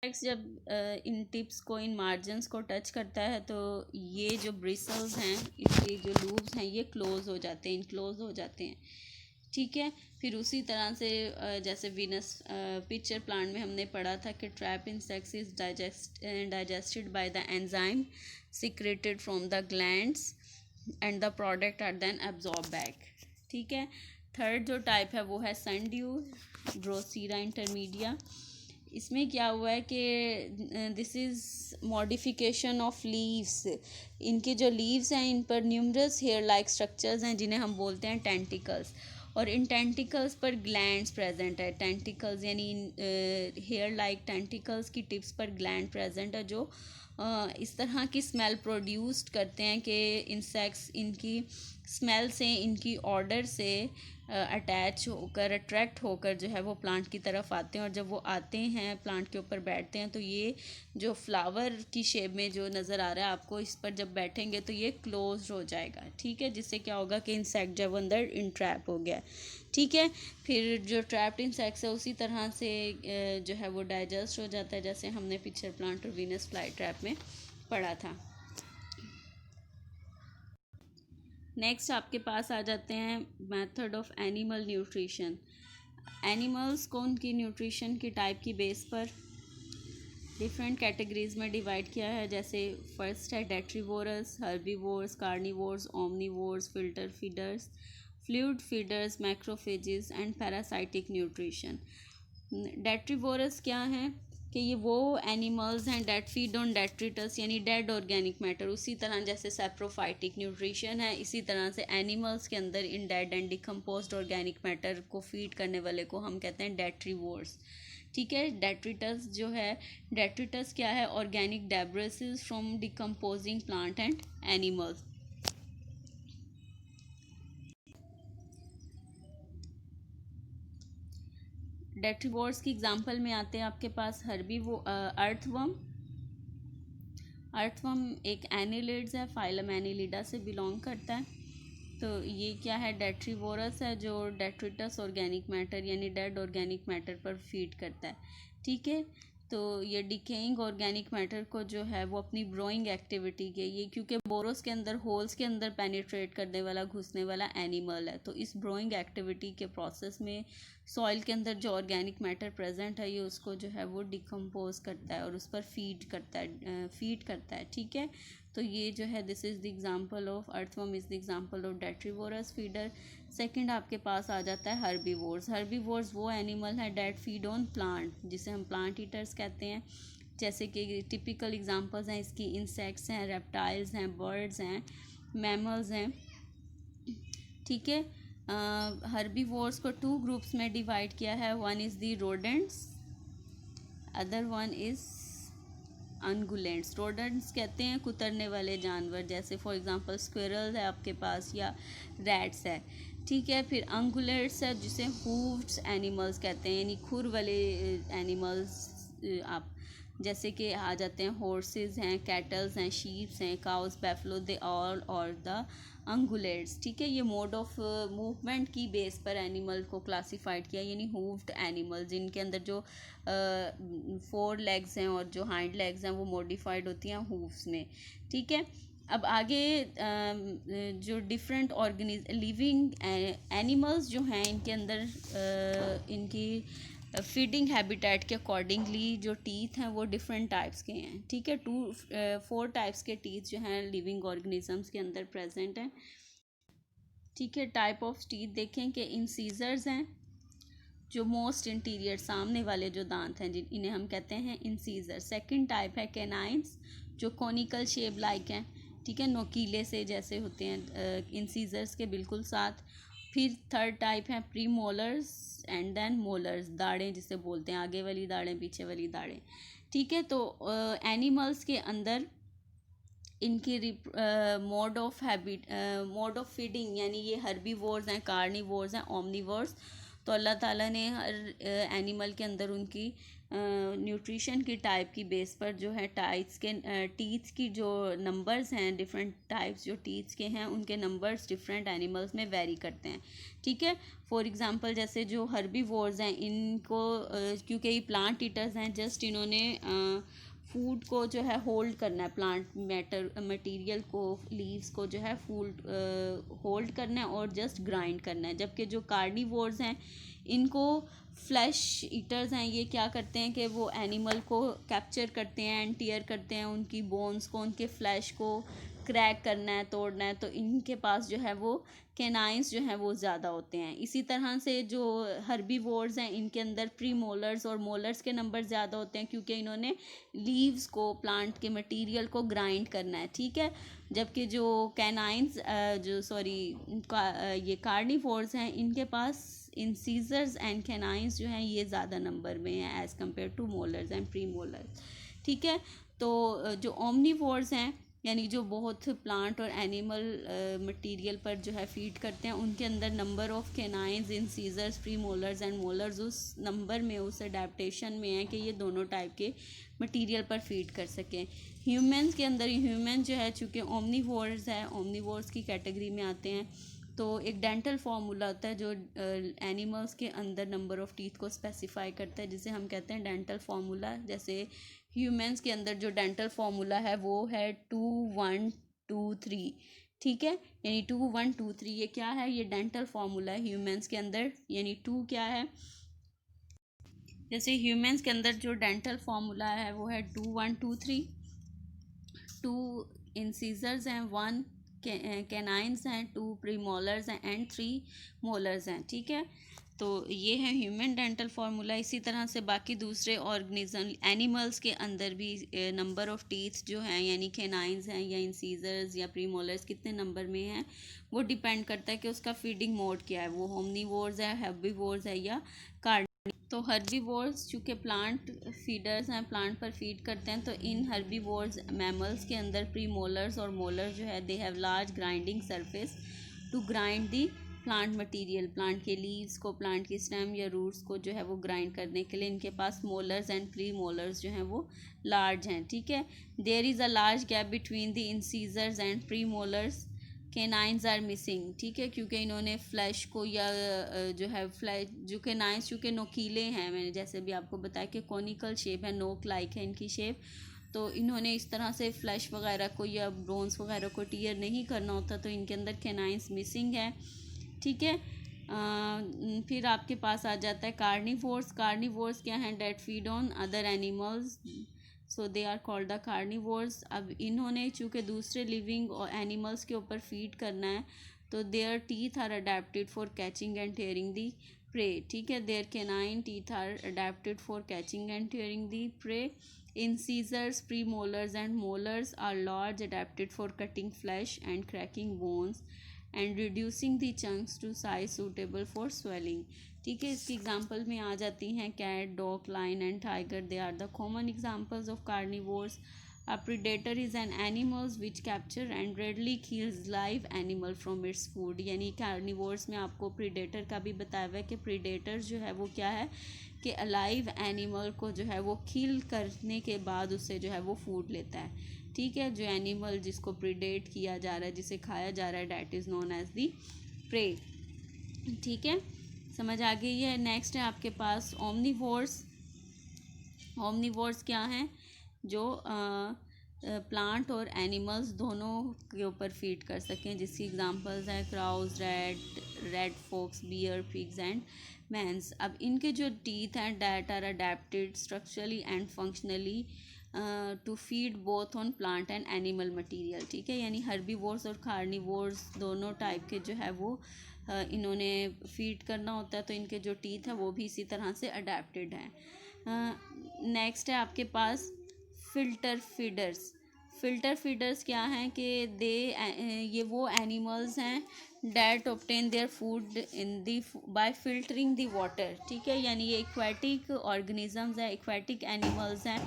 Insects जब इन tips को, इन margins को टच करता है तो ये जो ब्रिसल्स हैं, इसके जो लूब्स हैं, ये क्लोज हो जाते हैं, इनक्लोज हो जाते हैं। ठीक है। फिर उसी तरह से जैसे वीनस पिक्चर प्लांट में हमने पढ़ा था कि trap insects is digested by the enzyme secreted from the glands and the product are then absorb back. ठीक है। थर्ड जो टाइप है वो है सनड्यू, ड्रोसीरा इंटरमीडिया। इसमें क्या हुआ है कि this is modification of leaves. इनके जो लीव्स हैं इन पर न्यूमरस हेयर लाइक स्ट्रक्चर्स हैं जिन्हें हम बोलते हैं टेंटिकल्स, और इन टेंटिकल्स पर ग्लैंड्स प्रेजेंट है। टेंटिकल्स यानी हेयर लाइक टेंटिकल्स की टिप्स पर ग्लैंड प्रेजेंट है जो इस तरह की स्मेल प्रोड्यूस्ड करते हैं कि इंसेक्ट्स इनकी स्मेल से, इनकी ऑर्डर से अटैच होकर, अट्रैक्ट होकर जो है वो प्लांट की तरफ आते हैं, और जब वो आते हैं प्लांट के ऊपर बैठते हैं तो ये जो फ्लावर की शेप में जो नज़र आ रहा है आपको, इस पर जब बैठेंगे तो ये क्लोज हो जाएगा। ठीक है। जिससे क्या होगा कि इंसेक्ट जब अंदर इंट्रैप हो गया। ठीक है। फिर जो ट्रैप्ड इंसेक्ट्स है उसी तरह से जो है वो डाइजेस्ट हो जाता है, जैसे हमने पिक्चर प्लांट और वीनस फ्लाई ट्रैप में पढ़ा था। नेक्स्ट आपके पास आ जाते हैं method of animal nutrition. Animals को उनकी न्यूट्रिशन की टाइप की बेस पर डिफरेंट कैटेगरीज में डिवाइड किया है। जैसे फर्स्ट है detritivores, herbivores, carnivores, omnivores, filter feeders, fluid feeders, macrophages and parasitic nutrition. Detritivores क्या है कि ये वो एनिमल्स हैं डेट फीड ऑन डेट्रिटस यानी डेड ऑर्गेनिक मैटर। उसी तरह जैसे सेप्रोफाइटिक न्यूट्रिशन है, इसी तरह से एनिमल्स के अंदर in dead and decomposed organic matter को फीड करने वाले को हम कहते हैं डेट्रीवोर्स। ठीक है। डेट्रिटस जो है, डेट्रिटस क्या है? Organic debris from decomposing plant and animals. Detritivores की एग्जांपल में आते हैं आपके पास अर्थवर्म। अर्थवर्म एक एनिलिड्स है, फाइलम एनिलिडा से बिलोंग करता है। तो ये क्या है? डेट्रीवोरस है जो डेट्रिटस ऑर्गेनिक मैटर यानी डेड ऑर्गेनिक मैटर पर फीड करता है। ठीक है। तो ये डिकेइंग ऑर्गेनिक मैटर को जो है वो अपनी ब्रोइंग एक्टिविटी के, ये क्योंकि बोरोस के अंदर, होल्स के अंदर पेनिट्रेट करने वाला, घुसने वाला एनिमल है, तो इस ब्रोइंग एक्टिविटी के प्रोसेस में सॉइल के अंदर जो ऑर्गेनिक मैटर प्रेजेंट है ये उसको जो है वो डिकम्पोज करता है और उस पर फीड करता है। ठीक है। तो ये जो है this is the example of earthworm, is the example of detritivores feeder. Second आपके पास आ जाता है हर्बीवोर्स। हर्बीवोर्स वो एनिमल है डेट फीड ऑन प्लांट, जिसे हम प्लांट ईटर्स कहते हैं। जैसे कि टिपिकल एग्जांपल्स हैं इसकी इंसेक्ट्स हैं, रेप्टाइल्स हैं, बर्ड्स हैं, मैमल्स हैं। ठीक है। हर्बीवोर्स को टू ग्रुप्स में डिवाइड किया है। One is the rodents, other one is ungulates. Rodents कहते हैं कुतरने वाले जानवर, जैसे फॉर एग्जांपल स्क्विरल है आपके पास या रैट्स है। ठीक है। फिर अंगुलेट्स है जिसे हूव्ड एनिमल्स कहते हैं, यानी खुर वाले एनिमल्स। आप जैसे कि आ जाते हैं हॉर्सेस हैं, कैटल्स हैं, शीप्स हैं, काउस, बैफलो, दे ऑल और द अंगुलेट्स। ठीक है। ये मोड ऑफ मूवमेंट की बेस पर एनिमल को क्लासिफाइड किया, यानी हूव्ड एनिमल जिनके अंदर जो 4 लेग्स हैं और जो हाइंड लेग्स हैं वो मॉडिफाइड होती हैं हूव्स में। ठीक है। अब आगे जो डिफरेंट लिविंग एनिमल्स जो हैं इनके अंदर इनकी फीडिंग हैबिटेट के अकॉर्डिंगली जो टीथ हैं वो डिफरेंट टाइप्स के हैं। ठीक है। 4 टाइप्स के टीथ जो हैं लिविंग ऑर्गेनिजम्स के अंदर प्रेजेंट हैं। ठीक है। टाइप ऑफ टीथ देखें कि इंसीजर्स हैं, जो मोस्ट इंटीरियर सामने वाले जो दांत हैं जिन इन्हें हम कहते हैं इंसीजर। सेकंड टाइप है कैनाइन्स, जो कॉनिकल शेप लाइक हैं। ठीक है। नोकीले से जैसे होते हैं इंसीजर्स के बिल्कुल साथ। फिर थर्ड टाइप है premolars and then molars, दाढ़ें जिसे बोलते हैं, आगे वाली दाढ़ें, पीछे वाली दाढ़ें। ठीक है। तो एनिमल्स के अंदर इनकी मोड ऑफ फीडिंग, यानी ये हर्बीवोर्स हैं, कार्निवोर्स हैं, ओमनीवोर्स। तो अल्लाह ताला ने हर एनिमल के अंदर उनकी न्यूट्रिशन की टाइप की बेस पर जो है टीथ्स की जो नंबर्स हैं, डिफरेंट टाइप्स जो टीथ्स के हैं उनके नंबर्स डिफरेंट एनिमल्स में वेरी करते हैं। ठीक है, फॉर एग्जांपल जैसे जो हर्बीवोर्स हैं इनको क्योंकि ये प्लांट ईटर्स हैं, जस्ट इन्होंने फूड को जो है होल्ड करना है, प्लांट मैटर मटेरियल को, लीव्स को जो है फूड होल्ड करना है और जस्ट ग्राइंड करना है। जबकि जो कार्निवोर्स हैं इनको फ्लैश ईटर्स हैं, ये क्या करते हैं कि वो एनिमल को कैप्चर करते हैं एंड टीयर करते हैं, उनकी बोन्स को, उनके फ्लैश को क्रैक करना है, तोड़ना है, तो इनके पास जो है वो कैनाइंस जो हैं वो ज़्यादा होते हैं। इसी तरह से जो हर्बीवोर्स हैं इनके अंदर प्री मोलर्स और मोलर्स के नंबर ज़्यादा होते हैं क्योंकि इन्होंने लीव्स को, प्लांट के मटेरियल को ग्राइंड करना है। ठीक है, जबकि जो कैनाइंस ये कार्निवोर्स हैं इनके पास इंसीजर्स एंड कैनाइंस जो हैं ये ज़्यादा नंबर में हैं as compare to molars and premolars. ठीक है, तो जो ओमनीवोर्स हैं यानी जो बहुत प्लांट और एनिमल मटेरियल पर जो है फीड करते हैं उनके अंदर number of canines, incisors, pre molars and molars उस नंबर में, उस अडेप्टेशन में है कि ये दोनों टाइप के मटेरियल पर फीड कर सकें। ह्यूमंस के अंदर, ह्यूमन जो है चूँकि ओमनीवोर्स है, ओमनीवोर्स की कैटेगरी में आते हैं, तो एक डेंटल फार्मूला होता है जो एनिमल्स के अंदर नंबर ऑफ टीथ को स्पेसिफाई करता है, जिसे हम कहते हैं डेंटल फार्मूला। जैसे ह्यूमंस के अंदर जो डेंटल फार्मूला है वो है 2 1 2 3। ठीक है, यानी 2 1 2 3 ये क्या है, ये डेंटल फार्मूला है ह्यूमंस के अंदर। यानी 2 क्या है, जैसे ह्यूमंस के अंदर जो डेंटल फार्मूला है वो है 2 1 2 3। 2 इंसीजर्स हैं, 1 कैनाइंस हैं, 2 प्रीमोलर्स हैं एंड 3 मोलर्स हैं। ठीक है, तो ये है ह्यूमन डेंटल फार्मूला। इसी तरह से बाकी दूसरे ऑर्गेनिज्म, एनिमल्स के अंदर भी नंबर ऑफ टीथ जो हैं यानी कैनाइंस हैं या इंसीजर्स या प्रीमोलर्स कितने नंबर में हैं वो डिपेंड करता है कि उसका फीडिंग मोड क्या है, वो होमनीवोर्स है, हर्बीवोर्स है या कार्ड। तो हर्बीवोर्स चूँकि प्लांट फीडर्स हैं, प्लांट पर फीड करते हैं, तो इन हर्बीवोर्स मैमल्स के अंदर प्रीमोलर्स और मोलर्स जो है they have large grinding surface to grind the plant material. Plant के लीव्स को, प्लांट की स्टेम या रूट्स को जो है वो ग्राइंड करने के लिए इनके पास मोलर्स एंड प्री मोलर्स जो हैं वो लार्ज हैं। ठीक है, there is a large gap between the incisors and premolars, canines are missing. ठीक है, क्योंकि इन्होंने फ्लैश को या जो है फ्लैश, जो कैनाइंस चूँकि नोकीले हैं, मैंने जैसे भी आपको बताया कि कॉनिकल शेप है, नोक लाइक है इनकी शेप, तो इन्होंने इस तरह से फ्लैश वगैरह को या बोन्स वगैरह को टीयर नहीं करना होता, तो इनके अंदर कैनाइंस मिसिंग है। ठीक है, फिर आपके पास आ जाता है कार्निवोर्स। कार्निवोर्स क्या हैं, that feed on other animals, so they are called the carnivores. अब इन्होंने चूँकि दूसरे लिविंग और एनिमल्स के ऊपर फीड करना है, तो their teeth are adapted for catching and tearing the prey. ठीक है, their canine teeth are adapted for catching and tearing the prey. Incisors, premolars and molars are large, adapted for cutting flesh and cracking bones and reducing the chunks to size suitable for swelling. ठीक है, इसकी example में आ जाती हैं cat, dog, lion and tiger. They are the common examples of carnivores. A predator is an animal which capture and readily kills live animal from its food। यानी carnivores में आपको प्रीडेटर का भी बताया हुआ है कि प्रीडेटर जो है वो क्या है कि अलाइव एनिमल को जो है वो किल करने के बाद उससे जो है वो फूड लेता है। ठीक है, जो एनिमल जिसको प्रीडेट किया जा रहा है, जिसे खाया जा रहा है, that is known as the prey. ठीक है, समझ आ गई है। नेक्स्ट है आपके पास ओमनीवोर्स। ओमनीवोर्स क्या हैं, जो प्लांट और एनिमल्स दोनों के ऊपर फीड कर सकें, जिसकी एग्जांपल्स हैं crows, red fox, bear, pigs and men. अब इनके जो टीथ हैं that are adapted structurally and functionally to feed both on plant and animal material. ठीक है, यानी हर्बीवोर्स और कार्निवोर्स दोनों टाइप के जो है वो इन्होंने फीड करना होता है, तो इनके जो टीथ हैं वो भी इसी तरह से अडेप्टेड हैं। नेक्स्ट है आपके pass filter feeders. Filter feeders क्या हैं कि ये वो एनिमल्स हैं that obtain their food in the bye filtering the water. ठीक है, यानी ये एक्वेटिक ऑर्गेनिजम्स हैं, एक्वेटिक एनिमल्स हैं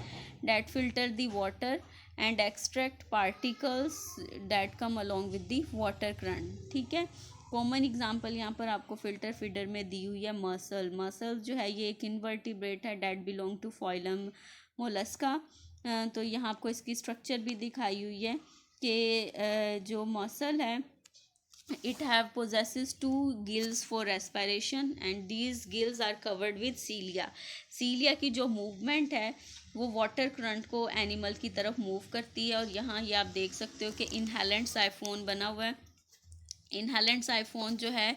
that filter the water and extract particles that come along with the water current. ठीक है, कॉमन एग्जांपल यहाँ पर आपको फिल्टर फीडर में दी हुई है मसल। मसल जो है ये एक इनवर्टिब्रेट है that belong to phylum mollusca. तो यहाँ आपको इसकी स्ट्रक्चर भी दिखाई हुई है कि जो मसल है it have possesses two gills for respiration and these gills are covered with cilia। cilia की जो मूवमेंट है वो वाटर करंट को एनिमल की तरफ मूव करती है। और यहाँ ये आप देख सकते हो कि इनहेलेंट साइफोन बना हुआ है। इनहेलेंट साइफोन जो है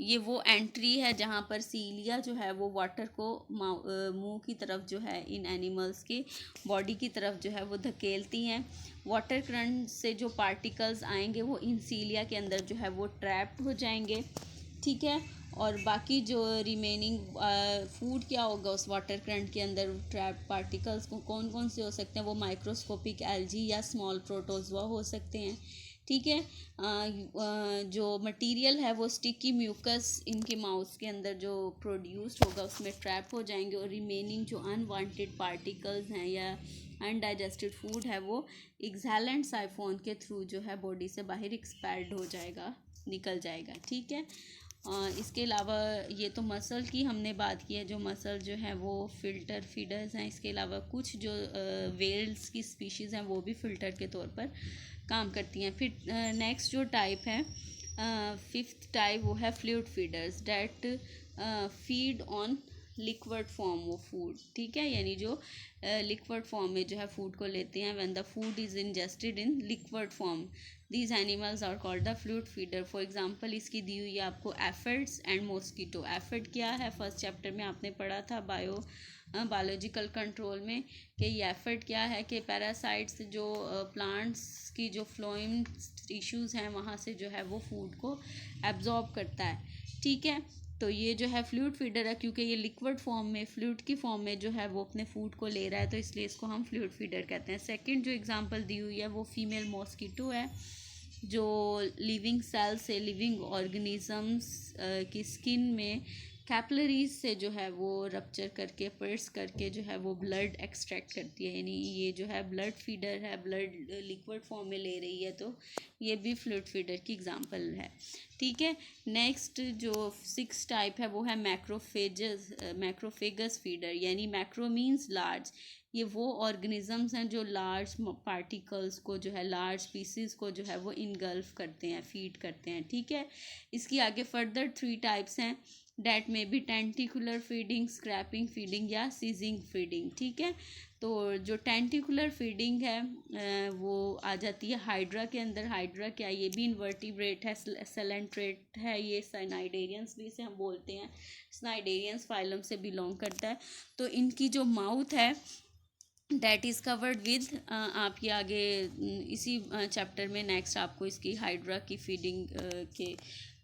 ये वो एंट्री है जहाँ पर सीलिया जो है वो वाटर को मुंह की तरफ जो है इन एनिमल्स की बॉडी की तरफ जो है वो धकेलती हैं। वाटर करंट से जो पार्टिकल्स आएंगे वो इन सीलिया के अंदर जो है वो ट्रैप्ड हो जाएंगे, ठीक है। और बाकी जो रिमेनिंग फूड क्या होगा उस वाटर करंट के अंदर ट्रैप पार्टिकल्स को कौन कौन से हो सकते हैं, वो माइक्रोस्कोपिक एल्जी या स्मॉल प्रोटोजोआ हो सकते हैं, ठीक है। जो मटेरियल है वो स्टिकी म्यूकस इनके माउथ के अंदर जो प्रोड्यूस्ड होगा उसमें ट्रैप हो जाएंगे। और रिमेनिंग जो अनवांटेड पार्टिकल्स हैं या अनडाइजेस्टेड फूड है वो एक्सहेलेंट साइफोन के थ्रू जो है बॉडी से बाहर एक्सपेल्ड हो जाएगा, निकल जाएगा, ठीक है। इसके अलावा ये तो मसल की हमने बात की है, जो मसल जो है वो फिल्टर फीडर्स हैं। इसके अलावा कुछ जो वेल्स की स्पीशीज़ हैं वो भी फ़िल्टर के तौर पर काम करती हैं। फिर नेक्स्ट जो टाइप है फिफ्थ टाइप वो है fluid feeders that feed on liquid form वो फूड, ठीक है। यानी जो लिक्विड फॉर्म में जो है फूड को लेते हैं when the food is ingested in liquid form these animals are called the fluid feeder. For example इसकी दी हुई है आपको एफिड्स एंड मॉस्किटो। एफिड क्या है, फर्स्ट चैप्टर में आपने पढ़ा था बायोलॉजिकल कंट्रोल में कि ये एफिड क्या है कि पैरासाइट्स जो प्लांट्स की जो फ्लोएम टिश्यूज़ हैं वहाँ से जो है वो फूड को एब्जॉर्ब करता है, ठीक है। तो ये जो है फ्लूइड फीडर है क्योंकि ये लिक्विड फॉर्म में फ्लूइड की फॉर्म में जो है वो अपने फूड को ले रहा है, तो इसलिए इसको हम फ्लूइड फीडर कहते हैं। सेकंड जो एग्जांपल दी हुई है वो फीमेल मॉस्किटो है जो लिविंग सेल से लिविंग ऑर्गेनिजम्स की स्किन में कैपिलरीज से जो है वो रप्चर करके पर्स करके जो है वो ब्लड एक्सट्रैक्ट करती है। यानी ये जो है ब्लड फीडर है, ब्लड लिक्विड फॉर्म में ले रही है, तो ये भी फ्लूइड फीडर की एग्जांपल है, ठीक है। नेक्स्ट जो सिक्स टाइप है वो है मैक्रोफेगस फीडर। यानी मैक्रो मीन्स लार्ज, ये वो ऑर्गेनिजम्स हैं जो लार्ज पार्टिकल्स को जो है लार्ज पीसीज को जो है वो इनगल्फ करते हैं, फीड करते हैं, ठीक है। इसकी आगे फर्दर थ्री टाइप्स हैं डैट में भी टेंटिकुलर फीडिंग, स्क्रैपिंग फीडिंग या सीजिंग फीडिंग, ठीक है। तो जो टेंटिकुलर फीडिंग है वो आ जाती है हाइड्रा के अंदर। हाइड्रा क्या, ये भी इन्वर्टिब्रेट है, सेलेंट्रेट है, ये स्नाइडेरियंस भी इसे हम बोलते हैं, स्नाइडेरियंस फाइलम से बिलोंग करता है। तो इनकी जो माउथ है डैट इज़ कवर्ड विद आप ये आगे इसी चैप्टर में नेक्स्ट आपको इसकी हाइड्रा की फीडिंग के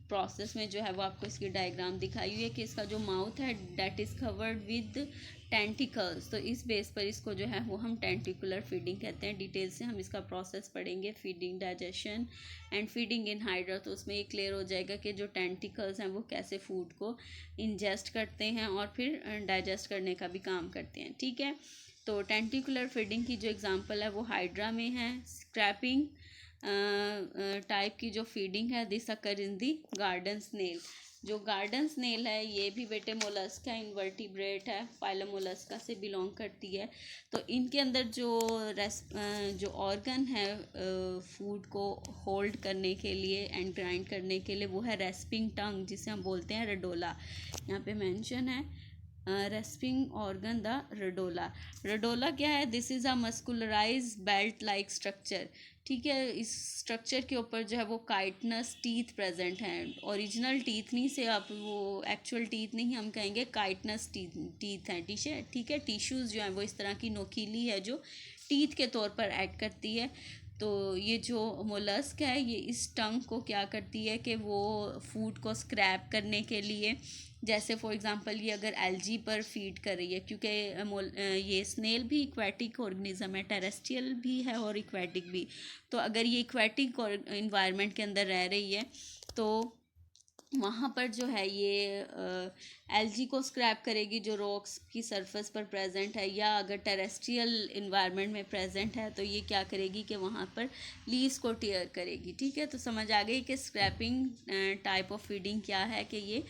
प्रोसेस में जो है वो आपको इसकी डायग्राम दिखाई हुई है कि इसका जो माउथ है that is covered with tentacles. तो इस बेस पर इसको जो है वो हम टेंटिकुलर फीडिंग कहते हैं। डिटेल से हम इसका प्रोसेस पढ़ेंगे, feeding, digestion and feeding in hydra. तो उसमें ये क्लियर हो जाएगा कि जो टेंटिकल्स हैं वो कैसे फूड को इंजेस्ट करते हैं और फिर डाइजेस्ट करने का भी काम करते हैं, ठीक है। तो टेंटिकुलर फीडिंग की जो एग्जांपल है वो हाइड्रा में है। स्क्रैपिंग टाइप की जो फीडिंग है this occur in the garden snail. जो गार्डन स्नेल है ये भी बेटे मोलस्का इन्वर्टिब्रेट है, फाइलम मोलस्का से बिलोंग करती है। तो इनके अंदर जो ऑर्गन है फूड को होल्ड करने के लिए एंड ग्राइंड करने के लिए वो है रेस्पिंग टंग, जिसे हम बोलते हैं रेडोला। यहाँ पे मेंशन है rasping organ the radula. Radula क्या है, this is a muscularised belt like structure, ठीक है। इस स्ट्रक्चर के ऊपर जो है वो काइटनस टीथ प्रेजेंट हैं। ओरिजिनल टीथ नहीं से आप वो एक्चुअल टीथ नहीं, हम कहेंगे काइटनस टीथ हैं, ठीक है। टिश्यूज़ जो हैं वो इस तरह की नोकीली है जो टीथ के तौर पर एक्ट करती है। तो ये जो मोलस्क है ये इस टंग को क्या करती है कि वो फूड को स्क्रैप करने के लिए, जैसे फॉर एग्जांपल ये अगर एल्जी पर फीड कर रही है, क्योंकि ये स्नेल भी इक्वेटिक ऑर्गेनिज्म है, टेरेस्ट्रियल भी है और इक्वेटिक भी। तो अगर ये इक्वेटिक इन्वायरमेंट के अंदर रह रही है तो वहाँ पर जो है ये एल्गी को स्क्रैप करेगी जो रॉक्स की सरफेस पर प्रेजेंट है, या अगर टेरेस्ट्रियल इन्वायरमेंट में प्रेजेंट है तो ये क्या करेगी कि वहाँ पर लीव्स को टीयर करेगी। ठीक है, तो समझ आ गई कि स्क्रैपिंग टाइप ऑफ फीडिंग क्या है, कि ये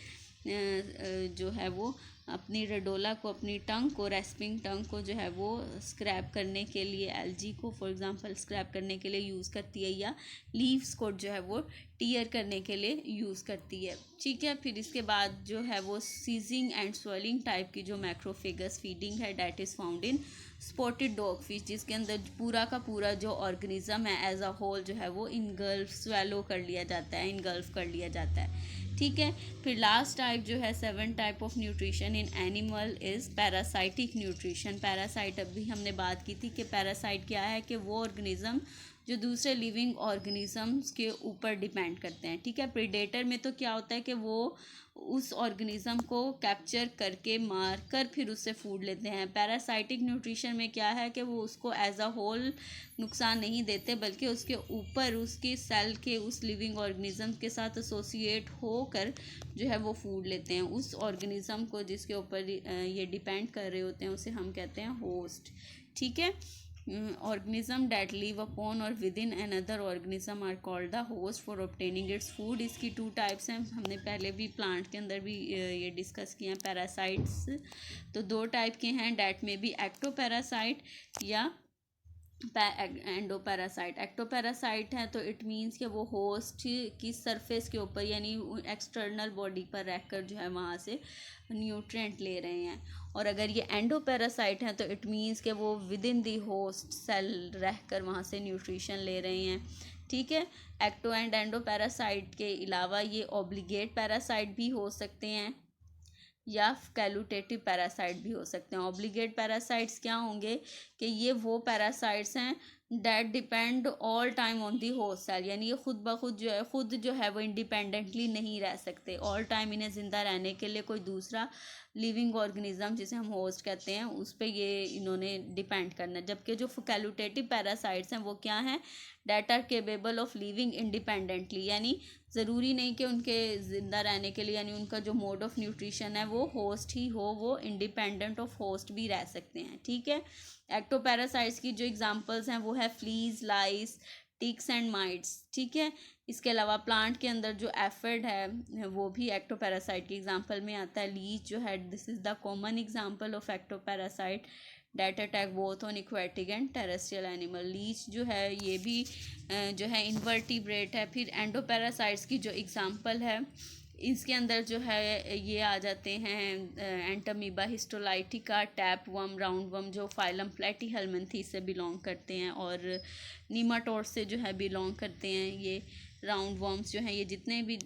जो है वो अपनी रेडोला को, अपनी टंग को, रेस्पिंग टंग को जो है वो स्क्रैप करने के लिए, एल्गी को फॉर एग्जांपल स्क्रैप करने के लिए यूज़ करती है, या लीव्स को जो है वो टीयर करने के लिए यूज़ करती है। ठीक है, फिर इसके बाद जो है वो सीजिंग एंड स्वेलिंग टाइप की जो मैक्रोफेगस फीडिंग है, that is found in spotted dog fish, जिसके अंदर पूरा का पूरा जो ऑर्गेनिज्म है एज अ होल जो है वो इनगल्फ, स्वेलो कर लिया जाता है, इनगल्फ कर लिया जाता है। ठीक है, फिर लास्ट टाइप जो है 7 type of nutrition in animal is parasitic nutrition. Parasite अभी हमने बात की थी कि पैरासाइट क्या है, कि वो ऑर्गेनिज्म जो दूसरे लिविंग ऑर्गेनिजम्स के ऊपर डिपेंड करते हैं। ठीक है, प्रीडेटर में तो क्या होता है कि वो उस ऑर्गेनिज्म को कैप्चर करके, मार कर फिर उससे फूड लेते हैं। पैरासाइटिक न्यूट्रिशन में क्या है कि वो उसको एज अ होल नुकसान नहीं देते, बल्कि उसके ऊपर उसके सेल के उस लिविंग ऑर्गेनिज्म के साथ एसोसिएट होकर जो है वो फूड लेते हैं। उस ऑर्गेनिज्म को जिसके ऊपर ये डिपेंड कर रहे होते हैं उसे हम कहते हैं होस्ट। ठीक है, organism that live upon or within another organism are called the host for obtaining its food। इसकी 2 टाइप्स हैं, हमने पहले भी प्लांट के अंदर भी ये डिस्कस किए हैं। पैरासाइट्स तो 2 टाइप के हैं, डैट में भी एक्टोपैरासाइट या एंडोपैरासाइट। एक्टोपैरासाइट है तो इट मीन्स कि वो होस्ट की सरफेस के ऊपर यानी एक्सटर्नल बॉडी पर रहकर जो है वहाँ से न्यूट्रिएंट ले रहे हैं। और अगर ये एंडोपैरासाइट हैं तो इट मीन्स कि वो within the host cell रहकर वहाँ से न्यूट्रिशन ले रहे हैं। ठीक है, एक्टो एंड एंडोपैरासाइट के अलावा ये ऑब्लिगेट पैरासाइट भी हो सकते हैं या कैलुटेटिव पैरासाइट भी हो सकते हैं। ऑब्लिगेट पैरासाइट्स क्या होंगे कि ये वो पैरासाइट्स हैं that depend all time on the host cell, यानी ये खुद ब खुद जो है वो इंडिपेंडेंटली नहीं रह सकते। ऑल टाइम इन्हें ज़िंदा रहने के लिए कोई दूसरा लिविंग ऑर्गेनिज्म जिसे हम होस्ट कहते हैं उस पर ये इन्होंने डिपेंड करना। जबकि जो फैकल्टेटिव पैरासाइट्स हैं वो क्या हैं, that are capable of living independently, यानी ज़रूरी नहीं कि उनके ज़िंदा रहने के लिए यानी उनका जो मोड ऑफ न्यूट्रिशन है वो होस्ट ही हो, वो इंडिपेंडेंट ऑफ होस्ट भी रह सकते हैं। ठीक है, एक्टोपैरासाइट्स की जो एग्जांपल्स हैं वो है fleas, lice, ticks and mites. ठीक है, इसके अलावा प्लांट के अंदर जो एफिड है वो भी एक्टोपैरासाइट की एग्जांपल में आता है। लीच जो है, this is the common example of ectoparasite that attack both on aquatic and terrestrial animal. Leech जो है ये भी जो है इन्वर्टिब्रेट है। फिर एंडोपैरासाइट्स की जो एग्जांपल है इसके अंदर जो है ये आ जाते हैं Entamoeba, histolytica, tap worm, round worm जो फाइलम प्लेटीहेल्मिन्थीस से बिलोंग करते हैं, और नीमाटोड्स से जो है बिलोंग करते हैं। ये राउंड वर्म्स जो हैं, ये जितने भी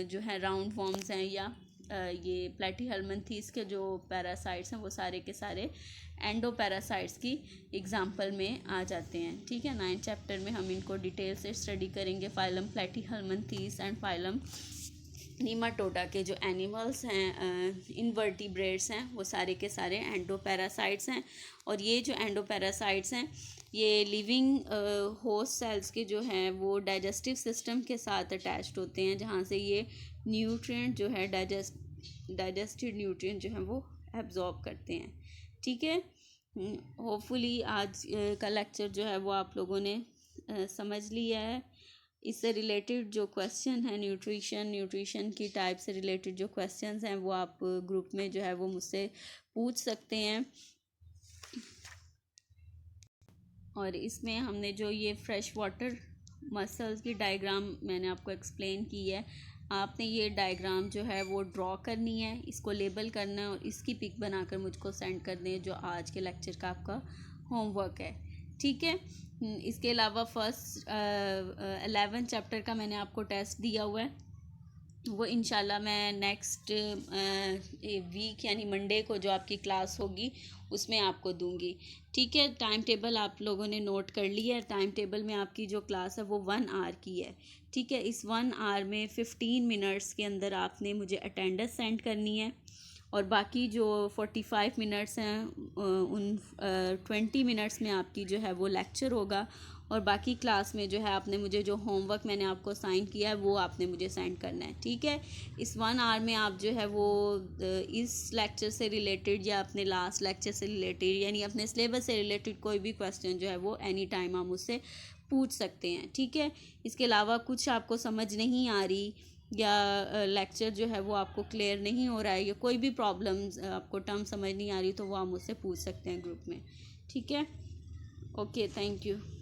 जो है राउंड वर्म्स हैं या ये प्लेटीहेल्मिन्थीस के जो पैरासाइट्स हैं वो सारे के सारे एंडोपैरासाइट्स की एग्जाम्पल में आ जाते हैं। ठीक है, 9th चैप्टर में हम इनको डिटेल से स्टडी करेंगे। फाइलम प्लेटीहेल्मिन्थीस एंड फाइलम नीमाटोडा के जो एनिमल्स हैं, इनवर्टिब्रेट्स हैं, वो सारे के सारे एंडोपैरासाइट्स हैं। और ये जो एंडोपैरासाइट्स हैं ये लिविंग होस्ट सेल्स के जो हैं वो डाइजेस्टिव सिस्टम के साथ अटैच्ड होते हैं, जहाँ से ये न्यूट्रिएंट जो है डाइजेस्टेड न्यूट्रिएंट जो हैं वो एब्जॉर्ब करते हैं। ठीक है, होपफुली आज का लेक्चर जो है वो आप लोगों ने समझ लिया है। इससे रिलेटेड जो क्वेश्चन है न्यूट्रिशन की टाइप से रिलेटेड जो क्वेश्चंस हैं वो आप ग्रुप में जो है वो मुझसे पूछ सकते हैं। और इसमें हमने जो ये फ्रेश वाटर मसल्स की डायग्राम मैंने आपको एक्सप्लेन की है, आपने ये डायग्राम जो है वो ड्रॉ करनी है, इसको लेबल करना है और इसकी पिक बनाकर मुझको सेंड कर दें, जो आज के लेक्चर का आपका होमवर्क है। ठीक है, इसके अलावा फर्स्ट 11 चैप्टर का मैंने आपको टेस्ट दिया हुआ है, वो इंशाल्लाह मैं नेक्स्ट वीक यानी मंडे को जो आपकी क्लास होगी उसमें आपको दूंगी। ठीक है, टाइम टेबल आप लोगों ने नोट कर लिया है। टाइम टेबल में आपकी जो क्लास है वो 1 आवर की है। ठीक है, इस 1 आवर में 15 मिनट्स के अंदर आपने मुझे अटेंडेंस सेंड करनी है, और बाकी जो 45 मिनट्स हैं उन 20 मिनट्स में आपकी जो है वो लेक्चर होगा, और बाकी क्लास में जो है आपने मुझे जो होमवर्क मैंने आपको साइन किया है वो आपने मुझे सेंड करना है, ठीक है। इस 1 आवर में आप जो है वो इस लेक्चर से रिलेटेड या अपने लास्ट लेक्चर से रिलेटेड यानी अपने सिलेबस से रिलेटेड कोई भी क्वेश्चन जो है वो एनी टाइम आप मुझसे पूछ सकते हैं, ठीक है। इसके अलावा कुछ आपको समझ नहीं आ रही या लेक्चर जो है वो आपको क्लियर नहीं हो रहा है या कोई भी प्रॉब्लम्स आपको टर्म समझ नहीं आ रही तो वो आप मुझसे पूछ सकते हैं ग्रुप में, ठीक है। Okay, thank you.